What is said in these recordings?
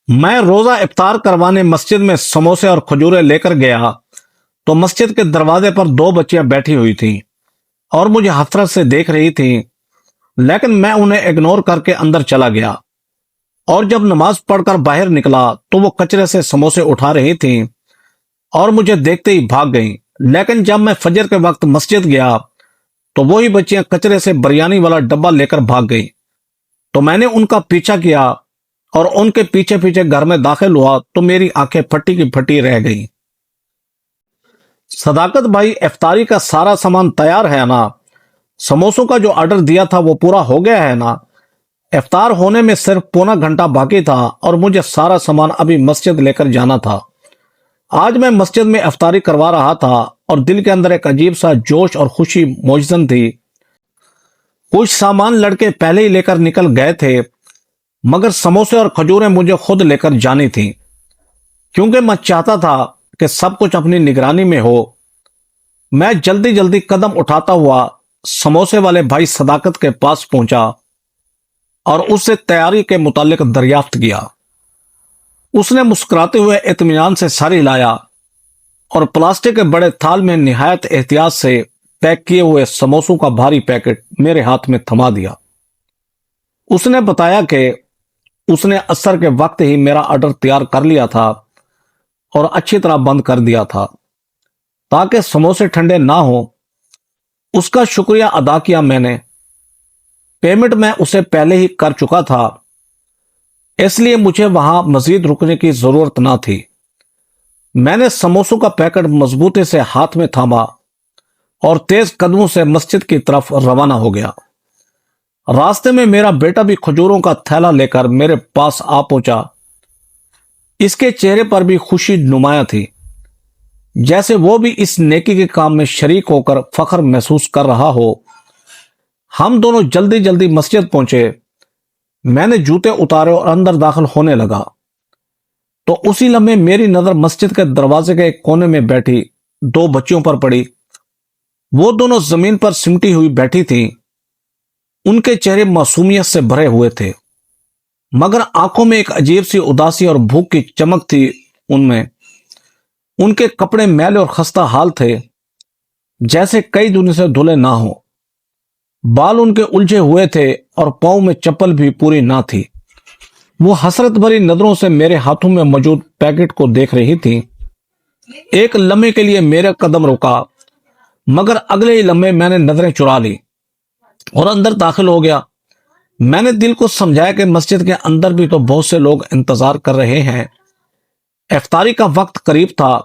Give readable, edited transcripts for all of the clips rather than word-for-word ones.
میں روزہ افطار کروانے مسجد میں سموسے اور کھجورے لے کر گیا تو مسجد کے دروازے پر دو بچیاں بیٹھی ہوئی تھیں اور مجھے حسرت سے دیکھ رہی تھیں، لیکن میں انہیں اگنور کر کے اندر چلا گیا اور جب نماز پڑھ کر باہر نکلا تو وہ کچرے سے سموسے اٹھا رہی تھیں اور مجھے دیکھتے ہی بھاگ گئیں۔ لیکن جب میں فجر کے وقت مسجد گیا تو وہی بچیاں کچرے سے بریانی والا ڈبہ لے کر بھاگ گئیں، تو میں نے ان کا پیچھا کیا اور ان کے پیچھے پیچھے گھر میں داخل ہوا تو میری آنکھیں پھٹی کی پھٹی رہ گئیں۔ صداقت بھائی، افطاری کا سارا سامان تیار ہے نا؟ سموسوں کا جو آرڈر دیا تھا وہ پورا ہو گیا ہے نا؟ افطار ہونے میں صرف پونا گھنٹہ باقی تھا اور مجھے سارا سامان ابھی مسجد لے کر جانا تھا۔ آج میں مسجد میں افطاری کروا رہا تھا اور دل کے اندر ایک عجیب سا جوش اور خوشی موجزن تھی۔ کچھ سامان لڑکے پہلے ہی لے کر نکل گئے تھے، مگر سموسے اور کھجوریں مجھے خود لے کر جانی تھیں، کیونکہ میں چاہتا تھا کہ سب کچھ اپنی نگرانی میں ہو۔ میں جلدی جلدی قدم اٹھاتا ہوا سموسے والے بھائی صداقت کے پاس پہنچا اور اس سے تیاری کے متعلق دریافت کیا۔ اس نے مسکراتے ہوئے اطمینان سے سر ہلایا اور پلاسٹک کے بڑے تھال میں نہایت احتیاط سے پیک کیے ہوئے سموسوں کا بھاری پیکٹ میرے ہاتھ میں تھما دیا۔ اس نے بتایا کہ اس نے عصر کے وقت ہی میرا آرڈر تیار کر لیا تھا اور اچھی طرح بند کر دیا تھا تاکہ سموسے ٹھنڈے نہ ہوں۔ اس کا شکریہ ادا کیا میں نے۔ پیمنٹ میں اسے پہلے ہی کر چکا تھا، اس لیے مجھے وہاں مزید رکنے کی ضرورت نہ تھی۔ میں نے سموسوں کا پیکٹ مضبوطی سے ہاتھ میں تھاما اور تیز قدموں سے مسجد کی طرف روانہ ہو گیا۔ راستے میں میرا بیٹا بھی کھجوروں کا تھیلا لے کر میرے پاس آ پہنچا۔ اس کے چہرے پر بھی خوشی نمایاں تھی، جیسے وہ بھی اس نیکی کے کام میں شریک ہو کر فخر محسوس کر رہا ہو۔ ہم دونوں جلدی جلدی مسجد پہنچے۔ میں نے جوتے اتارے اور اندر داخل ہونے لگا تو اسی لمحے میری نظر مسجد کے دروازے کے ایک کونے میں بیٹھی دو بچیوں پر پڑی۔ وہ دونوں زمین پر سمٹی ہوئی بیٹھی تھیں۔ ان کے چہرے معصومیت سے بھرے ہوئے تھے، مگر آنکھوں میں ایک عجیب سی اداسی اور بھوک کی چمک تھی ان میں۔ ان کے کپڑے میلے اور خستہ حال تھے، جیسے کئی دنوں سے دھلے نہ ہوں۔ بال ان کے الجھے ہوئے تھے اور پاؤں میں چپل بھی پوری نہ تھی۔ وہ حسرت بھری نظروں سے میرے ہاتھوں میں موجود پیکٹ کو دیکھ رہی تھی۔ ایک لمحے کے لیے میرا قدم رکا، مگر اگلے ہی لمحے میں نے نظریں چرا لی اور اندر داخل ہو گیا۔ میں نے دل کو سمجھایا کہ مسجد کے اندر بھی تو بہت سے لوگ انتظار کر رہے ہیں۔ افطاری کا وقت قریب تھا،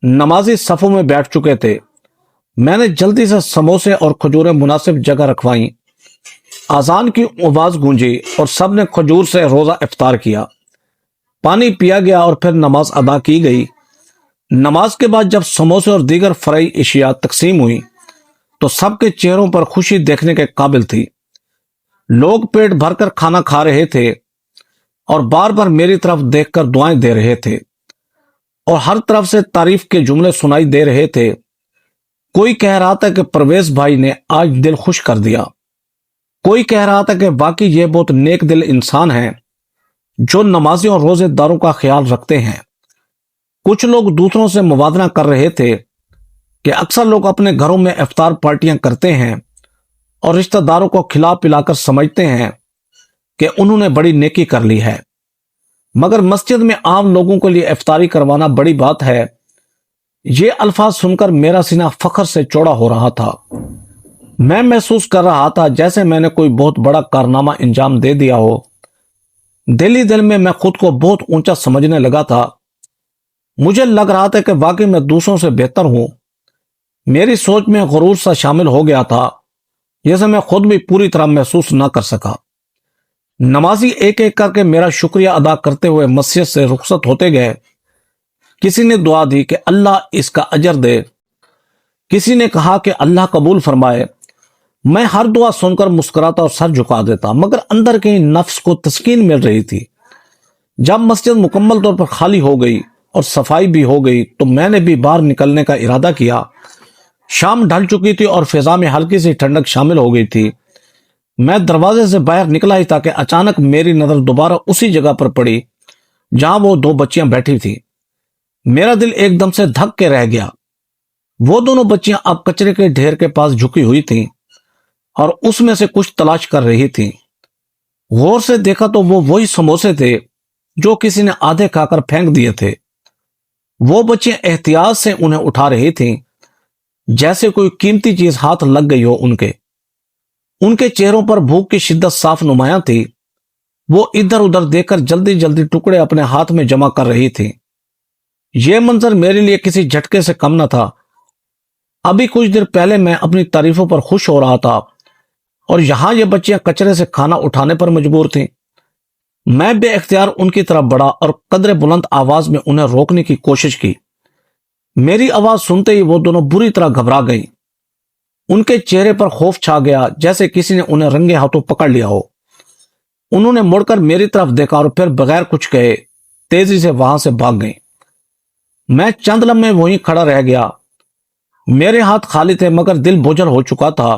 نمازی صفوں میں بیٹھ چکے تھے۔ میں نے جلدی سے سموسے اور کھجوریں مناسب جگہ رکھوائیں۔ اذان کی آواز گونجی اور سب نے کھجور سے روزہ افطار کیا۔ پانی پیا گیا اور پھر نماز ادا کی گئی۔ نماز کے بعد جب سموسے اور دیگر فرائی اشیاء تقسیم ہوئی تو سب کے چہروں پر خوشی دیکھنے کے قابل تھی۔ لوگ پیٹ بھر کر کھانا کھا رہے تھے اور بار بار میری طرف دیکھ کر دعائیں دے رہے تھے اور ہر طرف سے تعریف کے جملے سنائی دے رہے تھے۔ کوئی کہہ رہا تھا کہ پرویز بھائی نے آج دل خوش کر دیا۔ کوئی کہہ رہا تھا کہ واقعی یہ بہت نیک دل انسان ہیں جو نمازیوں اور روزے داروں کا خیال رکھتے ہیں۔ کچھ لوگ دوسروں سے موازنہ کر رہے تھے کہ اکثر لوگ اپنے گھروں میں افطار پارٹیاں کرتے ہیں اور رشتہ داروں کو کھلا پلا کر سمجھتے ہیں کہ انہوں نے بڑی نیکی کر لی ہے، مگر مسجد میں عام لوگوں کے لیے افطاری کروانا بڑی بات ہے۔ یہ الفاظ سن کر میرا سینہ فخر سے چوڑا ہو رہا تھا۔ میں محسوس کر رہا تھا جیسے میں نے کوئی بہت بڑا کارنامہ انجام دے دیا ہو۔ دل ہی دل میں خود کو بہت اونچا سمجھنے لگا تھا۔ مجھے لگ رہا تھا کہ واقعی میں دوسروں سے بہتر ہوں۔ میری سوچ میں غرور سا شامل ہو گیا تھا، جسے میں خود بھی پوری طرح محسوس نہ کر سکا۔ نمازی ایک ایک کر کے میرا شکریہ ادا کرتے ہوئے مسجد سے رخصت ہوتے گئے۔ کسی نے دعا دی کہ اللہ اس کا اجر دے، کسی نے کہا کہ اللہ قبول فرمائے۔ میں ہر دعا سن کر مسکراتا اور سر جھکا دیتا، مگر اندر کے نفس کو تسکین مل رہی تھی۔ جب مسجد مکمل طور پر خالی ہو گئی اور صفائی بھی ہو گئی تو میں نے بھی باہر نکلنے کا ارادہ کیا۔ شام ڈھل چکی تھی اور فضا میں ہلکی سی ٹھنڈک شامل ہو گئی تھی۔ میں دروازے سے باہر نکلا ہی تھا کہ اچانک میری نظر دوبارہ اسی جگہ پر پڑی جہاں وہ دو بچیاں بیٹھی تھی۔ میرا دل ایک دم سے دھک کے رہ گیا۔ وہ دونوں بچیاں اب کچرے کے ڈھیر کے پاس جھکی ہوئی تھیں اور اس میں سے کچھ تلاش کر رہی تھیں۔ غور سے دیکھا تو وہ وہی سموسے تھے جو کسی نے آدھے کھا کر پھینک دیے تھے۔ وہ بچیاں احتیاط سے انہیں اٹھا رہی تھیں جیسے کوئی قیمتی چیز ہاتھ لگ گئی ہو ان کے چہروں پر بھوک کی شدت صاف نمایاں تھی۔ وہ ادھر ادھر دیکھ کر جلدی جلدی ٹکڑے اپنے ہاتھ میں جمع کر رہی تھی۔ یہ منظر میرے لیے کسی جھٹکے سے کم نہ تھا۔ ابھی کچھ دیر پہلے میں اپنی تعریفوں پر خوش ہو رہا تھا اور یہاں یہ بچیاں کچرے سے کھانا اٹھانے پر مجبور تھیں۔ میں بے اختیار ان کی طرف بڑھا اور قدرے بلند آواز میں انہیں روکنے کی کوشش کی۔ میری آواز سنتے ہی وہ دونوں بری طرح گھبرا گئیں۔ ان کے چہرے پر خوف چھا گیا جیسے کسی نے انہیں رنگے ہاتھوں پکڑ لیا ہو۔ انہوں نے مڑ کر میری طرف دیکھا اور پھر بغیر کچھ کہے تیزی سے وہاں سے بھاگ گئیں۔ میں چند لمحے وہیں کھڑا رہ گیا۔ میرے ہاتھ خالی تھے مگر دل بوجھل ہو چکا تھا۔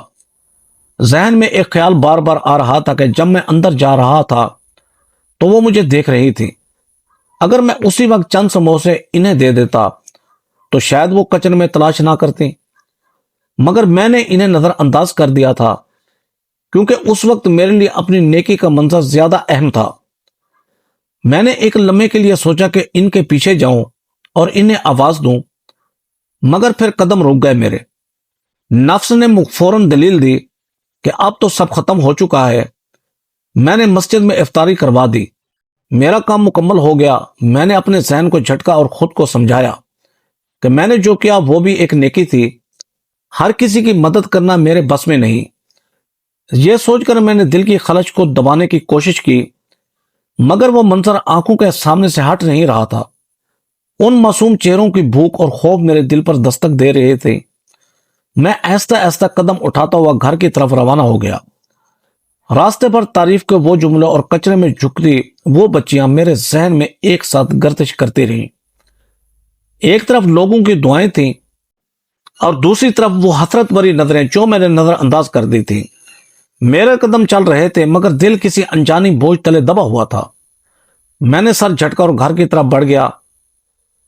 ذہن میں ایک خیال بار بار آ رہا تھا کہ جب میں اندر جا رہا تھا تو وہ مجھے دیکھ رہی تھی۔ اگر میں اسی وقت چند سموسے انہیں دے دیتا تو شاید وہ کچرے میں تلاش نہ کرتی، مگر میں نے انہیں نظر انداز کر دیا تھا کیونکہ اس وقت میرے لیے اپنی نیکی کا منظر زیادہ اہم تھا۔ میں نے ایک لمحے کے لیے سوچا کہ ان کے پیچھے جاؤں اور انہیں آواز دوں، مگر پھر قدم رک گئے میرے۔ نفس نے فوراً دلیل دی کہ اب تو سب ختم ہو چکا ہے۔ میں نے مسجد میں افطاری کروا دی۔ میرا کام مکمل ہو گیا۔ میں نے اپنے ذہن کو جھٹکا اور خود کو سمجھایا کہ میں نے جو کیا وہ بھی ایک نیکی تھی۔ ہر کسی کی مدد کرنا میرے بس میں نہیں۔ یہ سوچ کر میں نے دل کی خلش کو دبانے کی کوشش کی، مگر وہ منظر آنکھوں کے سامنے سے ہٹ نہیں رہا تھا۔ ان معصوم چہروں کی بھوک اور خوف میرے دل پر دستک دے رہے تھے۔ میں آہستہ آہستہ قدم اٹھاتا ہوا گھر کی طرف روانہ ہو گیا۔ راستے پر تعریف کے وہ جملے اور کچرے میں جھکتی وہ بچیاں میرے ذہن میں ایک ساتھ گردش کرتی رہیں۔ ایک طرف لوگوں کی دعائیں تھیں اور دوسری طرف وہ حسرت بھری نظریں جو میں نے نظر انداز کر دی تھی۔ میرے قدم چل رہے تھے مگر دل کسی انجانی بوجھ تلے دبا ہوا تھا۔ میں نے سر جھٹکا اور گھر کی طرف بڑھ گیا۔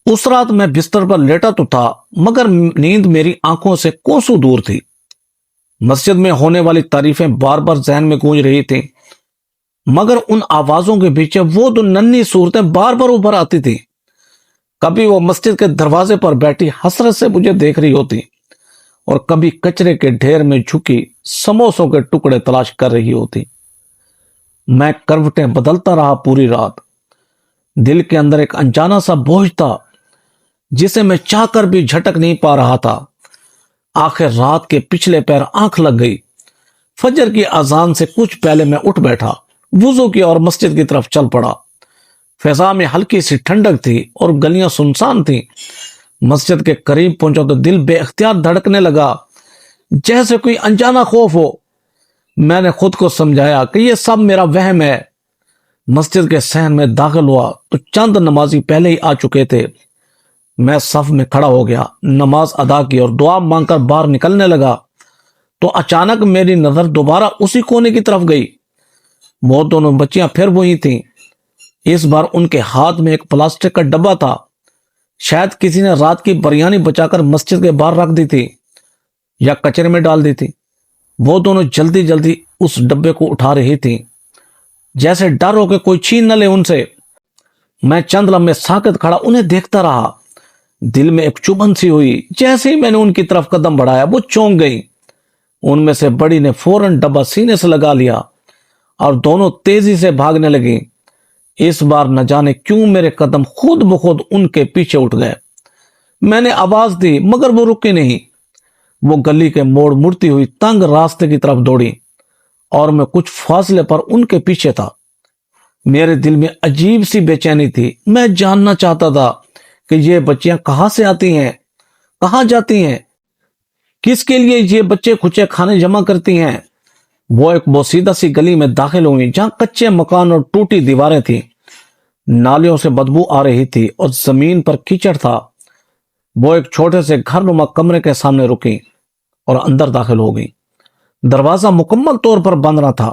اس رات میں بستر پر لیٹا تو تھا مگر نیند میری آنکھوں سے کوسوں دور تھی۔ مسجد میں ہونے والی تعریفیں بار بار ذہن میں گونج رہی تھیں، مگر ان آوازوں کے پیچھے وہ دو ننھی صورتیں بار بار ابھر آتی تھیں۔ کبھی وہ مسجد کے دروازے پر بیٹھی حسرت سے مجھے دیکھ رہی ہوتی اور کبھی کچرے کے ڈھیر میں جھکی سموسوں کے ٹکڑے تلاش کر رہی ہوتی۔ میں کروٹیں بدلتا رہا پوری رات۔ دل کے اندر ایک انجانا سا بوجھ تھا جسے میں چاہ کر بھی جھٹک نہیں پا رہا تھا۔ آخر رات کے پچھلے پیر آنکھ لگ گئی۔ فجر کی اذان سے کچھ پہلے میں اٹھ بیٹھا، وضو کیا اور مسجد کی طرف چل پڑا۔ فضا میں ہلکی سی ٹھنڈک تھی اور گلیاں سنسان تھیں۔ مسجد کے قریب پہنچا تو دل بے اختیار دھڑکنے لگا جیسے کوئی انجانا خوف ہو۔ میں نے خود کو سمجھایا کہ یہ سب میرا وہم ہے۔ مسجد کے صحن میں داخل ہوا تو چند نمازی پہلے ہی آ چکے تھے۔ میں صف میں کھڑا ہو گیا، نماز ادا کی اور دعا مانگ کر باہر نکلنے لگا تو اچانک میری نظر دوبارہ اسی کونے کی طرف گئی۔ وہ دونوں بچیاں پھر وہی تھیں۔ اس بار ان کے ہاتھ میں ایک پلاسٹک کا ڈبہ تھا۔ شاید کسی نے رات کی بریانی بچا کر مسجد کے باہر رکھ دی تھی یا کچرے میں ڈال دی تھی۔ وہ دونوں جلدی جلدی اس ڈبے کو اٹھا رہی تھیں جیسے ڈر ہو کہ کوئی چھین نہ لے ان سے۔ میں چند لمحے ساکت کھڑا انہیں دیکھتا رہا۔ دل میں ایک چبھن سی ہوئی۔ جیسے ہی میں نے ان کی طرف قدم بڑھایا وہ چونک گئیں۔ ان میں سے بڑی نے فوراً ڈبہ سینے سے لگا لیا اور دونوں تیزی سے بھاگنے لگیں۔ اس بار نہ جانے کیوں میرے قدم خود بخود ان کے پیچھے اٹھ گئے۔ میں نے آواز دی مگر وہ رکے نہیں۔ وہ گلی کے موڑ مڑتی ہوئی تنگ راستے کی طرف دوڑی اور میں کچھ فاصلے پر ان کے پیچھے تھا۔ میرے دل میں عجیب سی بے چینی تھی۔ میں جاننا چاہتا تھا کہ یہ بچیاں کہاں سے آتی ہیں، کہاں جاتی ہیں، کس کے لیے یہ بچے کھچے کھانے جمع کرتی ہیں۔ وہ ایک بوسیدہ سی گلی میں داخل ہوئی جہاں کچے مکان اور ٹوٹی دیواریں تھیں۔ نالیوں سے بدبو آ رہی تھی اور زمین پر کیچڑ تھا۔ وہ ایک چھوٹے سے گھر نما کمرے کے سامنے رکی اور اندر داخل ہو گئی۔ دروازہ مکمل طور پر بند نہ تھا۔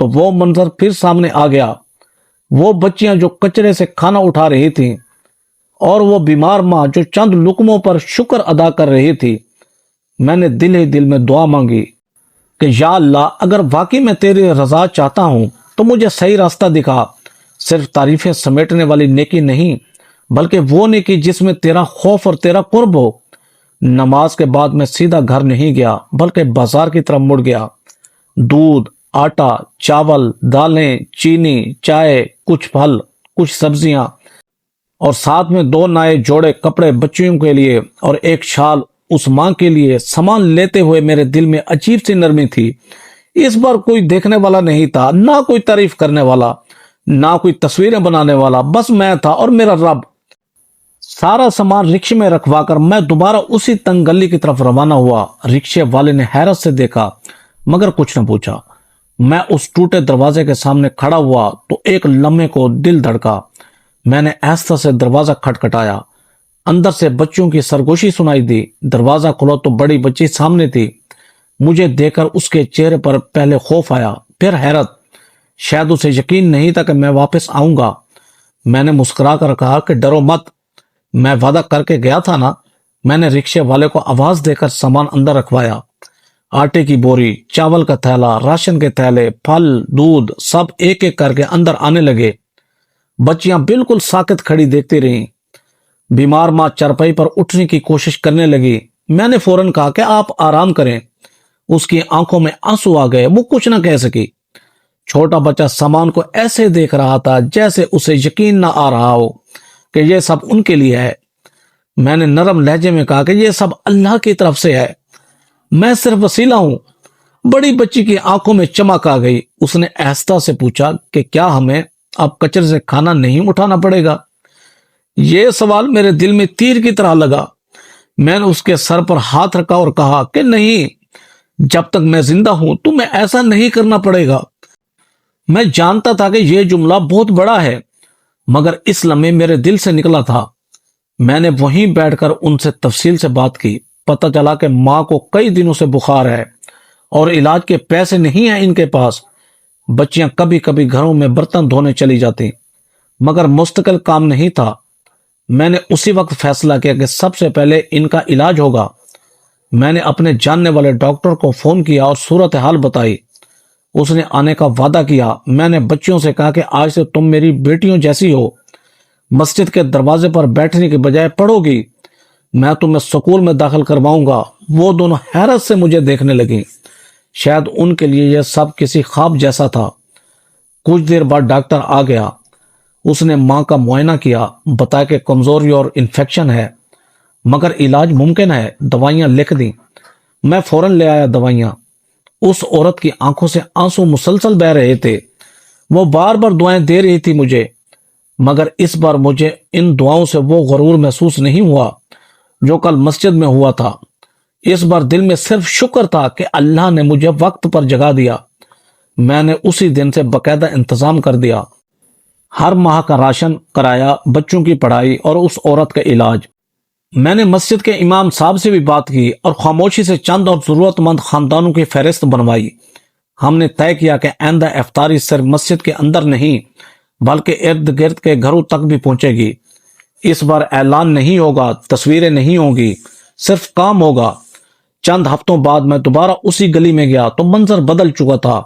تو وہ منظر پھر سامنے آ گیا۔ وہ بچیاں جو کچرے سے کھانا اٹھا رہی تھیں اور وہ بیمار ماں جو چند لقموں پر شکر ادا کر رہی تھی۔ میں نے دل ہی دل میں دعا مانگی کہ یا اللہ، اگر واقعی میں تیری رضا چاہتا ہوں تو مجھے صحیح راستہ دکھا۔ صرف تعریفیں سمیٹنے والی نیکی نہیں، بلکہ وہ نیکی جس میں تیرا خوف اور تیرا قرب ہو۔ نماز کے بعد میں سیدھا گھر نہیں گیا، بلکہ بازار کی طرف مڑ گیا۔ دودھ، آٹا، چاول، دالیں، چینی، چائے، کچھ پھل، کچھ سبزیاں اور ساتھ میں 2 نئے جوڑے کپڑے بچیوں کے لیے اور ایک شال اس ماں کے لیے۔ سامان لیتے ہوئے میرے دل میں عجیب سی نرمی تھی۔ اس بار کوئی دیکھنے والا نہیں تھا، نہ کوئی تعریف کرنے والا، نہ کوئی تصویریں بنانے والا، بس میں تھا اور میرا رب۔ سارا سامان رکشے میں رکھوا کر میں دوبارہ اسی تنگ گلی کی طرف روانہ ہوا۔ رکشے والے نے حیرت سے دیکھا مگر کچھ نہ پوچھا۔ میں اس ٹوٹے دروازے کے سامنے کھڑا ہوا تو ایک لمحے کو دل دھڑکا۔ میں نے آہستہ سے دروازہ کھٹکھٹایا۔ اندر سے بچوں کی سرگوشی سنائی دی۔ دروازہ کھلا تو بڑی بچی سامنے تھی۔ مجھے دیکھ کر اس کے چہرے پر پہلے خوف آیا، پھر حیرت۔ شاید اسے یقین نہیں تھا کہ میں واپس آؤں گا۔ میں نے مسکرا کر کہا کہ ڈرو مت، میں وعدہ کر کے گیا تھا نا۔ میں نے رکشے والے کو آواز دے کر سامان اندر رکھوایا۔ آٹے کی بوری، چاول کا تھیلا، راشن کے تھیلے، پھل، دودھ، سب ایک ایک کر کے اندر آنے لگے۔ بچیاں بالکل ساکت کھڑی دیکھتی رہیں۔ بیمار ماں چرپائی پر اٹھنے کی کوشش کرنے لگی۔ میں نے فوراً کہا کہ آپ آرام کریں۔ اس کی آنکھوں میں آنسو آ گئے، وہ کچھ نہ کہہ سکی۔ چھوٹا بچہ سامان کو ایسے دیکھ رہا تھا جیسے اسے یقین نہ آ رہا ہو کہ یہ سب ان کے لیے ہے۔ میں نے نرم لہجے میں کہا کہ یہ سب اللہ کی طرف سے ہے، میں صرف وسیلہ ہوں۔ بڑی بچی کی آنکھوں میں چمک آ گئی۔ اس نے آہستہ سے پوچھا کہ کیا ہمیں اب کچرے سے کھانا نہیں اٹھانا پڑے گا؟ یہ سوال میرے دل میں تیر کی طرح لگا۔ میں نے اس کے سر پر ہاتھ رکھا اور کہا کہ نہیں، جب تک میں زندہ ہوں تمہیں ایسا نہیں کرنا پڑے گا۔ میں جانتا تھا کہ یہ جملہ بہت بڑا ہے، مگر اس لمحے میرے دل سے نکلا تھا۔ میں نے وہیں بیٹھ کر ان سے تفصیل سے بات کی۔ پتہ چلا کہ ماں کو کئی دنوں سے بخار ہے اور علاج کے پیسے نہیں ہیں ان کے پاس۔ بچیاں کبھی کبھی گھروں میں برتن دھونے چلی جاتی، مگر مستقل کام نہیں تھا۔ میں نے اسی وقت فیصلہ کیا کہ سب سے پہلے ان کا علاج ہوگا۔ میں نے اپنے جاننے والے ڈاکٹر کو فون کیا اور صورتحال بتائی۔ اس نے آنے کا وعدہ کیا۔ میں نے بچیوں سے کہا کہ آج سے تم میری بیٹیوں جیسی ہو۔ مسجد کے دروازے پر بیٹھنے کے بجائے پڑھو گی۔ میں تمہیں سکول میں داخل کرواؤں گا۔ وہ دونوں حیرت سے مجھے دیکھنے لگیں۔ شاید ان کے لیے یہ سب کسی خواب جیسا تھا۔ کچھ دیر بعد ڈاکٹر آ گیا۔ اس نے ماں کا معائنہ کیا، بتایا کہ کمزوری اور انفیکشن ہے، مگر علاج ممکن ہے۔ دوائیاں لکھ دیں۔ میں فوراً لے آیا دوائیاں۔ اس عورت کی آنکھوں سے آنسو مسلسل بہہ رہے تھے۔ وہ بار بار دعائیں دے رہی تھی مجھے، مگر اس بار مجھے ان دعاؤں سے وہ غرور محسوس نہیں ہوا جو کل مسجد میں ہوا تھا۔ اس بار دل میں صرف شکر تھا کہ اللہ نے مجھے وقت پر جگا دیا۔ میں نے اسی دن سے باقاعدہ انتظام کر دیا، ہر ماہ کا راشن، کرایہ، بچوں کی پڑھائی اور اس عورت کا علاج۔ میں نے مسجد کے امام صاحب سے بھی بات کی اور خاموشی سے چند اور ضرورت مند خاندانوں کی فہرست بنوائی۔ ہم نے طے کیا کہ آئندہ افطاری صرف مسجد کے اندر نہیں بلکہ ارد گرد کے گھروں تک بھی پہنچے گی۔ اس بار اعلان نہیں ہوگا، تصویریں نہیں ہوں گی، صرف کام ہوگا۔ چند ہفتوں بعد میں دوبارہ اسی گلی میں گیا تو منظر بدل چکا تھا۔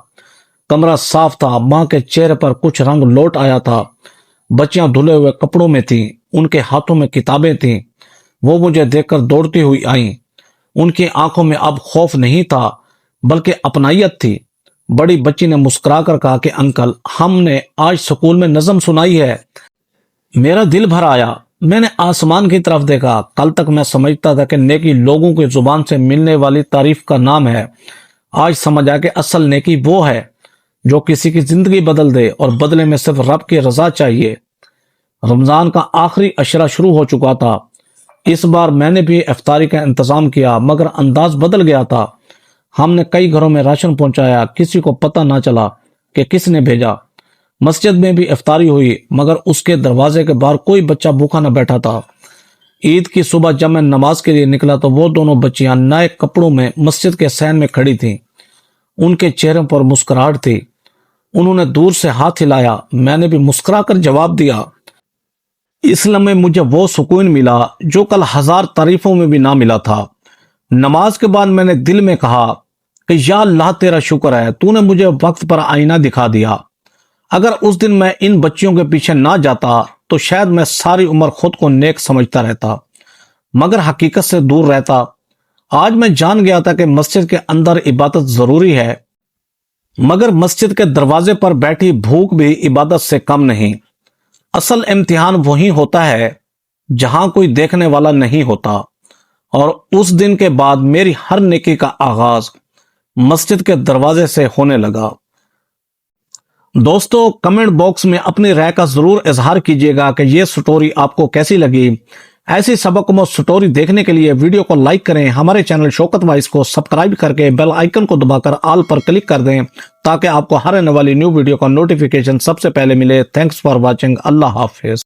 کمرہ صاف تھا، ماں کے چہرے پر کچھ رنگ لوٹ آیا تھا۔ بچیاں دھلے ہوئے کپڑوں میں تھیں، ان کے ہاتھوں میں کتابیں تھیں۔ وہ مجھے دیکھ کر دوڑتی ہوئی آئیں۔ ان کی آنکھوں میں اب خوف نہیں تھا بلکہ اپنائیت تھی۔ بڑی بچی نے مسکرا کر کہا کہ انکل، ہم نے آج سکول میں نظم سنائی ہے۔ میرا دل بھر آیا۔ میں نے آسمان کی طرف دیکھا۔ کل تک میں سمجھتا تھا کہ نیکی لوگوں کی زبان سے ملنے والی تعریف کا نام ہے۔ آج سمجھ آیا کہ اصل نیکی وہ ہے جو کسی کی زندگی بدل دے اور بدلے میں صرف رب کی رضا چاہیے۔ رمضان کا آخری عشرہ شروع ہو چکا تھا۔ اس بار میں نے بھی افطاری کا انتظام کیا، مگر انداز بدل گیا تھا۔ ہم نے کئی گھروں میں راشن پہنچایا، کسی کو پتہ نہ چلا کہ کس نے بھیجا۔ مسجد میں بھی افطاری ہوئی، مگر اس کے دروازے کے باہر کوئی بچہ بھوکا نہ بیٹھا تھا۔ عید کی صبح جب میں نماز کے لیے نکلا تو وہ دونوں بچیاں نئے کپڑوں میں مسجد کے صحن میں کھڑی تھیں۔ ان کے چہروں پر مسکراہٹ تھی۔ انہوں نے دور سے ہاتھ ہلایا. میں نے بھی مسکرا کر جواب دیا. اس لمحے مجھے وہ سکون ملا جو کل 1000 تعریفوں میں بھی نہ ملا تھا. نماز کے بعد میں نے دل میں کہا کہ یا اللہ تیرا شکر ہے، تو نے مجھے وقت پر آئینہ دکھا دیا. اگر اس دن میں ان بچیوں کے پیچھے نہ جاتا تو شاید میں ساری عمر خود کو نیک سمجھتا رہتا، مگر حقیقت سے دور رہتا. آج میں جان گیا تھا کہ مسجد کے اندر عبادت ضروری ہے، مگر مسجد کے دروازے پر بیٹھی بھوک بھی عبادت سے کم نہیں. اصل امتحان وہی ہوتا ہے جہاں کوئی دیکھنے والا نہیں ہوتا. اور اس دن کے بعد میری ہر نیکی کا آغاز مسجد کے دروازے سے ہونے لگا. دوستو، کمنٹ باکس میں اپنی رائے کا ضرور اظہار کیجیے گا کہ یہ سٹوری آپ کو کیسی لگی. ایسی سبق آموز سٹوری دیکھنے کے لیے ویڈیو کو لائک کریں، ہمارے چینل شوکت وائس کو سبسکرائب کر کے بیل آئیکن کو دبا کر آل پر کلک کر دیں تاکہ آپ کو ہر آنے والی نیو ویڈیو کا نوٹیفیکیشن سب سے پہلے ملے. Thanks for watching. اللہ حافظ.